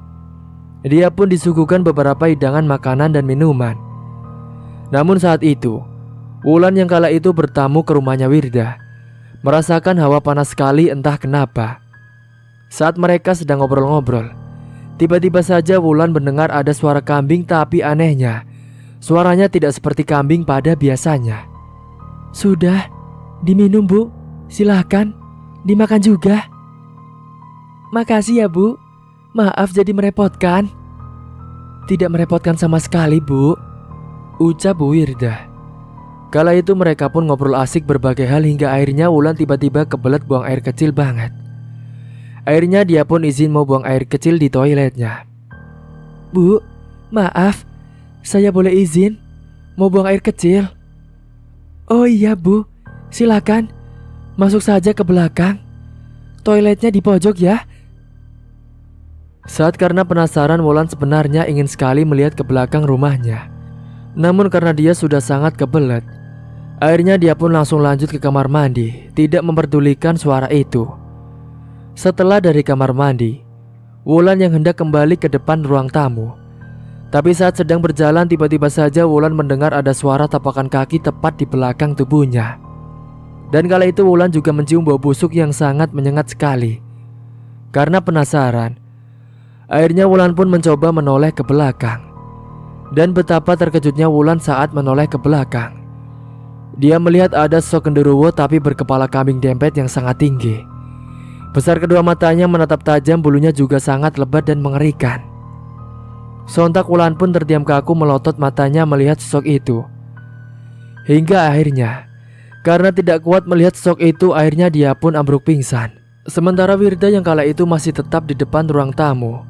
Dia pun disuguhkan beberapa hidangan makanan dan minuman. Namun saat itu, Wulan yang kala itu bertamu ke rumahnya Wirda merasakan hawa panas sekali entah kenapa. Saat mereka sedang ngobrol-ngobrol, tiba-tiba saja Wulan mendengar ada suara kambing, tapi anehnya suaranya tidak seperti kambing pada biasanya. Sudah, diminum bu, silahkan, dimakan juga. Makasih ya bu, maaf jadi merepotkan. Tidak merepotkan sama sekali bu, ucap Bu Wirda. Kala itu mereka pun ngobrol asik berbagai hal hingga akhirnya Wulan tiba-tiba kebelet buang air kecil banget. Akhirnya dia pun izin mau buang air kecil di toiletnya. Bu, maaf, saya boleh izin mau buang air kecil? Oh iya bu, silakan, masuk saja ke belakang. Toiletnya di pojok ya. Saat karena penasaran, Wulan sebenarnya ingin sekali melihat ke belakang rumahnya. Namun karena dia sudah sangat kebelet, akhirnya dia pun langsung lanjut ke kamar mandi, tidak memperdulikan suara itu. Setelah dari kamar mandi, Wulan yang hendak kembali ke depan ruang tamu. Tapi saat sedang berjalan, tiba-tiba saja Wulan mendengar ada suara tapakan kaki tepat di belakang tubuhnya. Dan kala itu Wulan juga mencium bau busuk yang sangat menyengat sekali. Karena penasaran, akhirnya Wulan pun mencoba menoleh ke belakang. Dan betapa terkejutnya Wulan saat menoleh ke belakang. Dia melihat ada sosok genderuwo tapi berkepala kambing dempet yang sangat tinggi. Besar kedua matanya menatap tajam, bulunya juga sangat lebat dan mengerikan. Sontak Wulan pun terdiam kaku melotot matanya melihat sosok itu. Hingga akhirnya, karena tidak kuat melihat sosok itu, akhirnya dia pun ambruk pingsan. Sementara Wirda yang kala itu masih tetap di depan ruang tamu.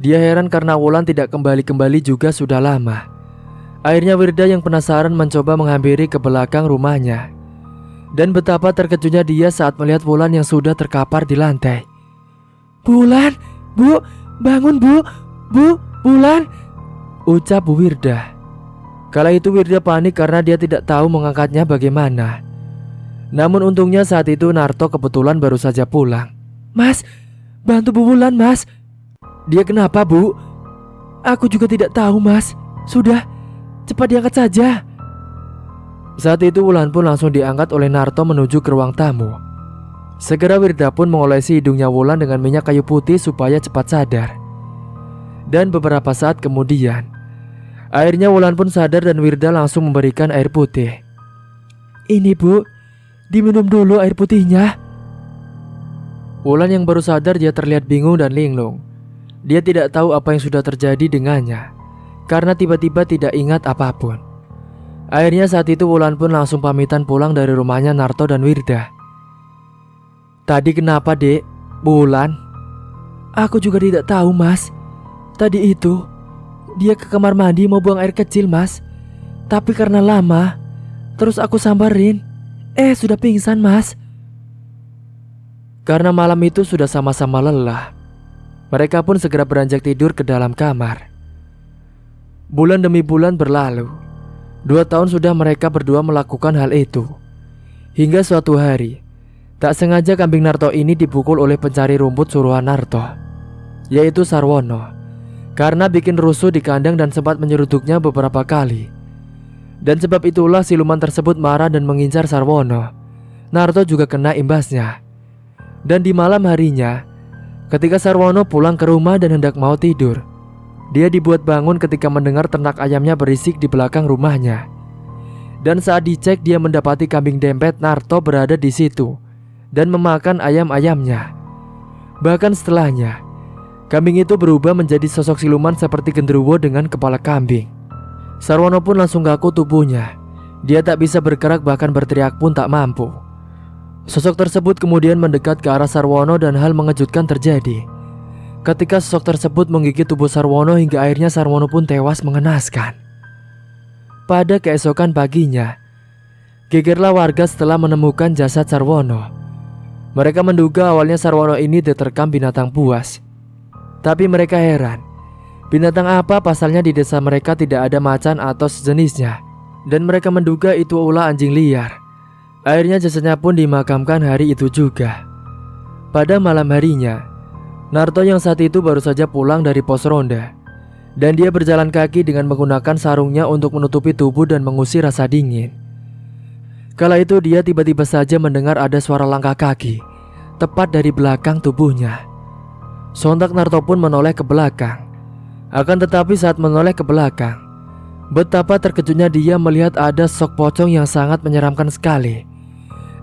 Dia heran karena Wulan tidak kembali-kembali juga sudah lama. Akhirnya Wirda yang penasaran mencoba menghampiri ke belakang rumahnya. Dan betapa terkejutnya dia saat melihat Wulan yang sudah terkapar di lantai. "Wulan, Bu, bangun Bu, Wulan," ucap Bu Wirda. Kala itu Wirda panik karena dia tidak tahu mengangkatnya bagaimana. Namun untungnya saat itu Narto kebetulan baru saja pulang. "Mas, bantu Bu Wulan Mas." "Dia kenapa Bu?" "Aku juga tidak tahu Mas. Sudah, cepat diangkat saja." Saat itu Wulan pun langsung diangkat oleh Narto menuju ke ruang tamu. Segera Wirda pun mengolesi hidungnya Wulan dengan minyak kayu putih supaya cepat sadar. Dan beberapa saat kemudian, akhirnya Wulan pun sadar dan Wirda langsung memberikan air putih. "Ini Bu, diminum dulu air putihnya." Wulan yang baru sadar dia terlihat bingung dan linglung. Dia tidak tahu apa yang sudah terjadi dengannya, karena tiba-tiba tidak ingat apapun. Akhirnya saat itu Wulan pun langsung pamitan pulang dari rumahnya Narto dan Wirda. "Tadi kenapa Dek, Bu Wulan?" "Aku juga tidak tahu Mas. Tadi itu dia ke kamar mandi mau buang air kecil Mas. Tapi karena lama, terus aku sambarin. Sudah pingsan Mas." Karena malam itu sudah sama-sama lelah, mereka pun segera beranjak tidur ke dalam kamar. Bulan demi bulan berlalu. 2 tahun sudah mereka berdua melakukan hal itu. Hingga suatu hari, tak sengaja kambing Narto ini dipukul oleh pencari rumput suruhan Narto, yaitu Sarwono, karena bikin rusuh di kandang dan sempat menyeruduknya beberapa kali. Dan sebab itulah siluman tersebut marah dan mengincar Sarwono. Narto juga kena imbasnya. Dan di malam harinya, ketika Sarwono pulang ke rumah dan hendak mau tidur, dia dibuat bangun ketika mendengar ternak ayamnya berisik di belakang rumahnya. Dan saat dicek, dia mendapati kambing dempet Narto berada di situ dan memakan ayam-ayamnya. Bahkan setelahnya, kambing itu berubah menjadi sosok siluman seperti genderuwo dengan kepala kambing. Sarwono pun langsung kaku tubuhnya. Dia tak bisa bergerak, bahkan berteriak pun tak mampu. Sosok tersebut kemudian mendekat ke arah Sarwono dan hal mengejutkan terjadi. Ketika sosok tersebut menggigit tubuh Sarwono hingga akhirnya Sarwono pun tewas mengenaskan. Pada keesokan paginya, gegerlah warga setelah menemukan jasad Sarwono. Mereka menduga awalnya Sarwono ini diterkam binatang buas. Tapi mereka heran, binatang apa pasalnya di desa mereka tidak ada macan atau sejenisnya. Dan mereka menduga itu ulah anjing liar. Akhirnya jasadnya pun dimakamkan hari itu juga. Pada malam harinya, Narto yang saat itu baru saja pulang dari pos ronda, dan dia berjalan kaki dengan menggunakan sarungnya untuk menutupi tubuh dan mengusir rasa dingin. Kala itu dia tiba-tiba saja mendengar ada suara langkah kaki tepat dari belakang tubuhnya. Sontak Narto pun menoleh ke belakang. Akan tetapi saat menoleh ke belakang, betapa terkejutnya dia melihat ada sosok pocong yang sangat menyeramkan sekali,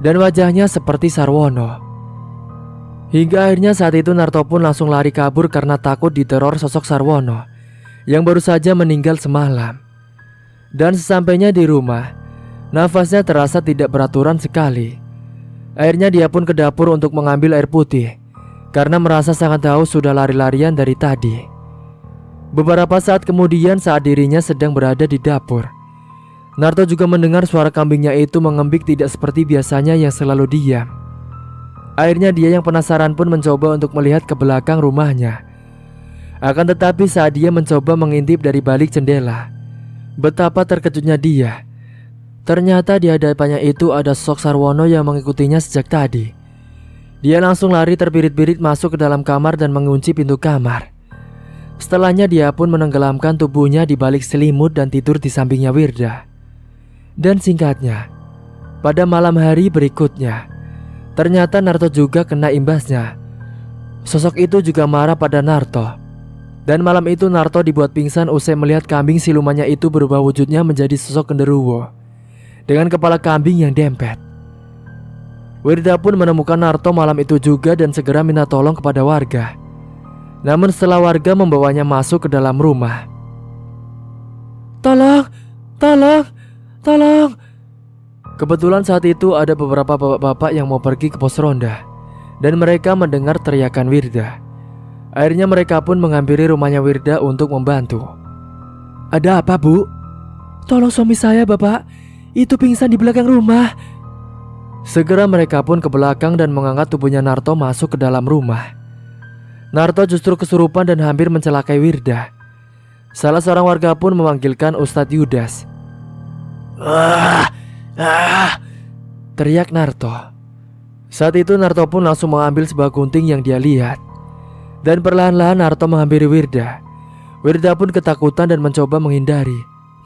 dan wajahnya seperti Sarwono. Hingga akhirnya saat itu Narto pun langsung lari kabur karena takut diteror sosok Sarwono yang baru saja meninggal semalam. Dan sesampainya di rumah, nafasnya terasa tidak beraturan sekali. Akhirnya dia pun ke dapur untuk mengambil air putih karena merasa sangat haus sudah lari-larian dari tadi. Beberapa saat kemudian saat dirinya sedang berada di dapur, Narto juga mendengar suara kambingnya itu mengembik tidak seperti biasanya yang selalu diam. Akhirnya dia yang penasaran pun mencoba untuk melihat ke belakang rumahnya. Akan tetapi saat dia mencoba mengintip dari balik jendela, betapa terkejutnya dia. Ternyata di hadapannya itu ada sosok Sarwono yang mengikutinya sejak tadi. Dia langsung lari terbirit-birit masuk ke dalam kamar dan mengunci pintu kamar. Setelahnya dia pun menenggelamkan tubuhnya di balik selimut dan tidur di sampingnya Wirda. Dan singkatnya, pada malam hari berikutnya, ternyata Narto juga kena imbasnya. Sosok itu juga marah pada Narto. Dan malam itu Narto dibuat pingsan usai melihat kambing silumannya itu berubah wujudnya menjadi sosok genderuwo dengan kepala kambing yang dempet. Wirda pun menemukan Narto malam itu juga dan segera minta tolong kepada warga. Namun setelah warga membawanya masuk ke dalam rumah, Tolong! Tolong! Tolong! Kebetulan saat itu ada beberapa bapak-bapak yang mau pergi ke pos ronda, dan mereka mendengar teriakan Wirda. Akhirnya mereka pun menghampiri rumahnya Wirda untuk membantu. Ada apa, Bu? Tolong suami saya, Bapak. Itu pingsan di belakang rumah. Segera mereka pun ke belakang dan mengangkat tubuhnya Narto masuk ke dalam rumah. Narto justru kesurupan dan hampir mencelakai Wirda. Salah seorang warga pun memanggilkan Ustadz Yudas. Teriak Narto. Saat itu Narto pun langsung mengambil sebuah gunting yang dia lihat. Dan perlahan-lahan Narto menghampiri Wirda. Wirda pun ketakutan dan mencoba menghindari.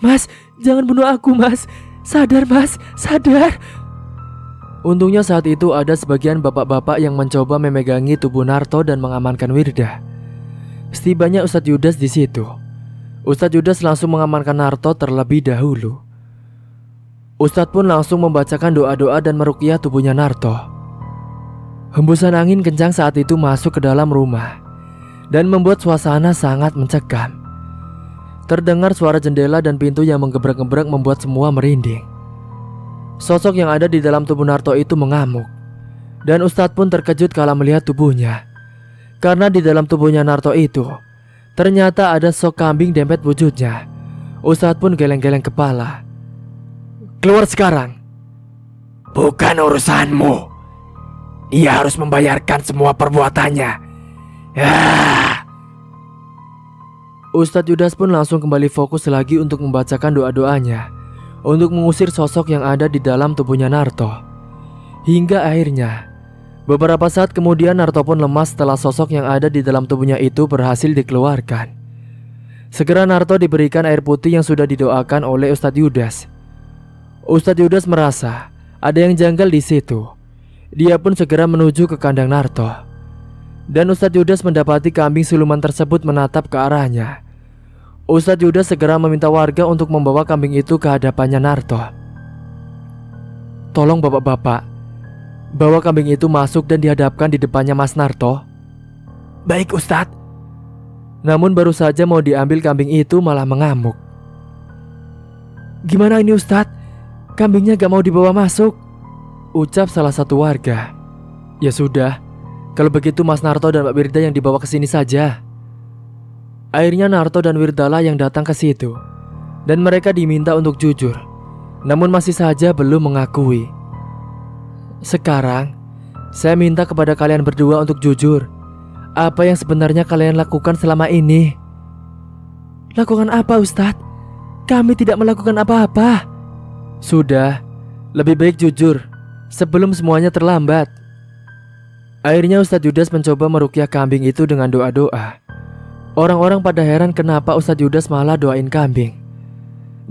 Mas, jangan bunuh aku, Mas. Sadar, Mas, sadar. Untungnya saat itu ada sebagian bapak-bapak yang mencoba memegangi tubuh Narto dan mengamankan Wirda. Setibanya Ustadz Yudas di situ, Ustadz Yudas langsung mengamankan Narto terlebih dahulu. Ustadz pun langsung membacakan doa-doa dan meruqyah tubuhnya Narto. Hembusan angin kencang saat itu masuk ke dalam rumah dan membuat suasana sangat mencekam. Terdengar suara jendela dan pintu yang menggebrak-gebrak membuat semua merinding. Sosok yang ada di dalam tubuh Narto itu mengamuk, dan Ustadz pun terkejut kala melihat tubuhnya. Karena di dalam tubuhnya Narto itu ternyata ada sok kambing dempet wujudnya. Ustadz pun geleng-geleng kepala. Keluar sekarang. Bukan urusanmu. Dia harus membayarkan semua perbuatannya. Ustadz Yudas pun langsung kembali fokus lagi untuk membacakan doa-doanya untuk mengusir sosok yang ada di dalam tubuhnya Narto. Hingga akhirnya beberapa saat kemudian Narto pun lemas setelah sosok yang ada di dalam tubuhnya itu berhasil dikeluarkan. Segera Narto diberikan air putih yang sudah didoakan oleh Ustadz Yudas. Ustadz Yudas merasa ada yang janggal di situ. Dia pun segera menuju ke kandang Narto. Dan Ustadz Yudas mendapati kambing siluman tersebut menatap ke arahnya. Ustadz Yudas segera meminta warga untuk membawa kambing itu ke hadapannya Narto. Tolong bapak-bapak, bawa kambing itu masuk dan dihadapkan di depannya Mas Narto. Baik, Ustadz. Namun baru saja mau diambil kambing itu malah mengamuk. Gimana ini, Ustadz? Kambingnya gak mau dibawa masuk, ucap salah satu warga. Ya sudah, kalau begitu Mas Narto dan Mbak Wirda yang dibawa ke sini saja. Akhirnya Narto dan Wirdalah yang datang ke situ, dan mereka diminta untuk jujur, namun masih saja belum mengakui. Sekarang, saya minta kepada kalian berdua untuk jujur. Apa yang sebenarnya kalian lakukan selama ini? Lakukan apa, Ustadz? Kami tidak melakukan apa-apa. Sudah, lebih baik jujur sebelum semuanya terlambat. Akhirnya Ustadz Yudas mencoba meruqyah kambing itu dengan doa-doa. Orang-orang pada heran kenapa Ustadz Yudas malah doain kambing.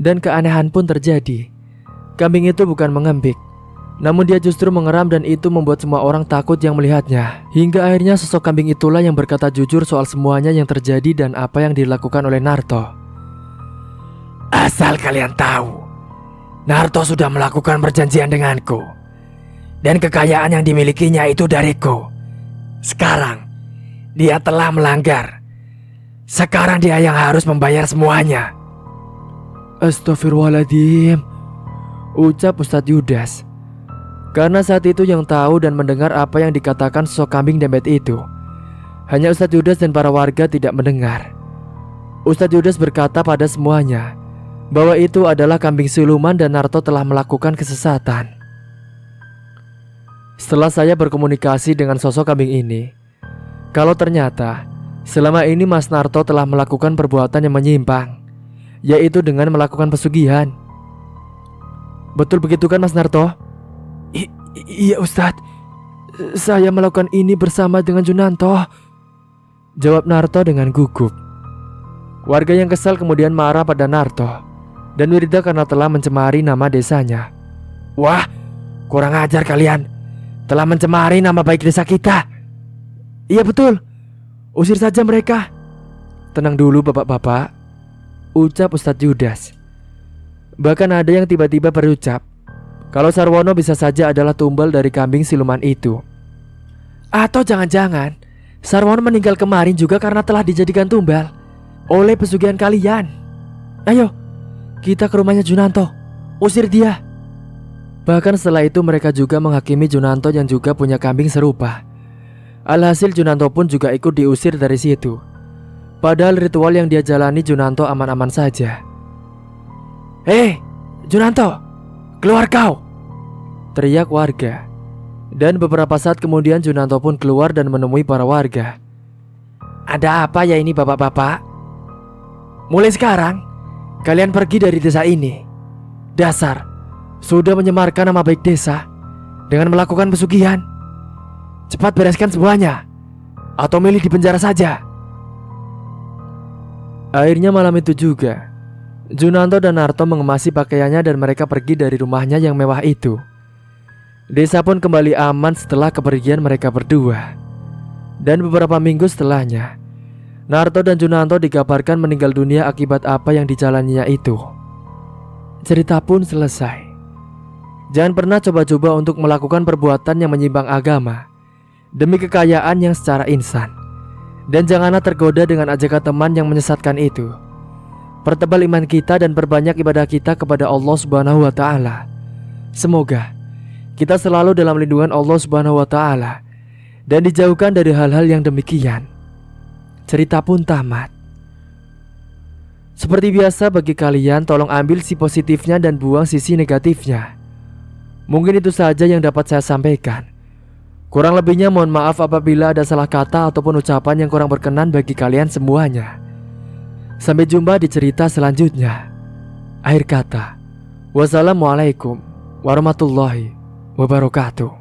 Dan keanehan pun terjadi. Kambing itu bukan mengembik, namun dia justru mengeram dan itu membuat semua orang takut yang melihatnya. Hingga akhirnya sosok kambing itulah yang berkata jujur soal semuanya yang terjadi dan apa yang dilakukan oleh Narto. Asal kalian tahu, Narto sudah melakukan perjanjian denganku, dan kekayaan yang dimilikinya itu dariku. Sekarang dia telah melanggar. Sekarang dia yang harus membayar semuanya. Astagfirullahaladzim, ucap Ustadz Yudas. Karena saat itu yang tahu dan mendengar apa yang dikatakan sosok kambing dempet itu hanya Ustadz Yudas dan para warga tidak mendengar. Ustadz Yudas berkata pada semuanya bahwa itu adalah kambing siluman dan Narto telah melakukan kesesatan. Setelah saya berkomunikasi dengan sosok kambing ini, kalau ternyata selama ini Mas Narto telah melakukan perbuatan yang menyimpang, yaitu dengan melakukan pesugihan. Betul begitu kan Mas Narto? Iya, Ustadz. Saya melakukan ini bersama dengan Junanto, jawab Narto dengan gugup. Warga yang kesal kemudian marah pada Narto dan Wirda karena telah mencemari nama desanya. Wah, kurang ajar kalian. Telah mencemari nama baik desa kita. Iya betul, usir saja mereka. Tenang dulu bapak-bapak, ucap Ustadz Yudas. Bahkan ada yang tiba-tiba berucap kalau Sarwono bisa saja adalah tumbal dari kambing siluman itu. Atau jangan-jangan Sarwono meninggal kemarin juga karena telah dijadikan tumbal oleh pesugihan kalian. Ayo, kita ke rumahnya Junanto, usir dia. Bahkan setelah itu mereka juga menghakimi Junanto yang juga punya kambing serupa. Alhasil Junanto pun juga ikut diusir dari situ. Padahal ritual yang dia jalani Junanto aman-aman saja. Junanto, keluar kau!" teriak warga. Dan beberapa saat kemudian Junanto pun keluar dan menemui para warga. "Ada apa ya ini bapak-bapak? Mulai sekarang kalian pergi dari desa ini. Dasar sudah menyemarkan nama baik desa dengan melakukan pesugihan. Cepat bereskan semuanya, atau milih di penjara saja." Akhirnya malam itu juga Junanto dan Narto mengemasi pakaiannya dan mereka pergi dari rumahnya yang mewah itu. Desa pun kembali aman setelah kepergian mereka berdua. Dan beberapa minggu setelahnya, Narto dan Junanto dikabarkan meninggal dunia akibat apa yang dijalaninya itu. Cerita pun selesai. Jangan pernah coba-coba untuk melakukan perbuatan yang menyimpang agama demi kekayaan yang secara insan. Dan janganlah tergoda dengan ajakan teman yang menyesatkan itu. Pertebal iman kita dan perbanyak ibadah kita kepada Allah Subhanahu wa Ta'ala. Semoga kita selalu dalam lindungan Allah Subhanahu wa Ta'ala dan dijauhkan dari hal-hal yang demikian. Cerita pun tamat. Seperti biasa, bagi kalian tolong ambil si positifnya dan buang sisi negatifnya. Mungkin itu saja yang dapat saya sampaikan. Kurang lebihnya mohon maaf apabila ada salah kata ataupun ucapan yang kurang berkenan bagi kalian semuanya. Sampai jumpa di cerita selanjutnya. Akhir kata, wassalamualaikum warahmatullahi wabarakatuh.